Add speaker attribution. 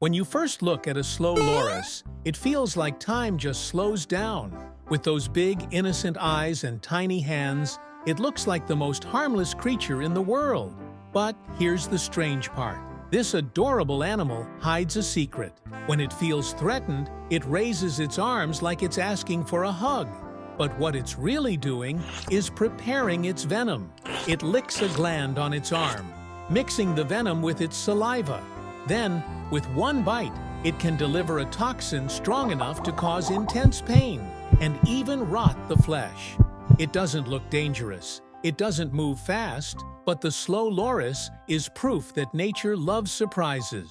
Speaker 1: When you first look at a slow loris, it feels like time just slows down. With those big, innocent eyes and tiny hands, it looks like the most harmless creature in the world. But here's the strange part. This adorable animal hides a secret. When it feels threatened, it raises its arms like it's asking for a hug. But what it's really doing is preparing its venom. It licks a gland on its arm, mixing the venom with its saliva. Then, with one bite, it can deliver a toxin strong enough to cause intense pain and even rot the flesh. It doesn't look dangerous, it doesn't move fast, but the slow loris is proof that nature loves surprises.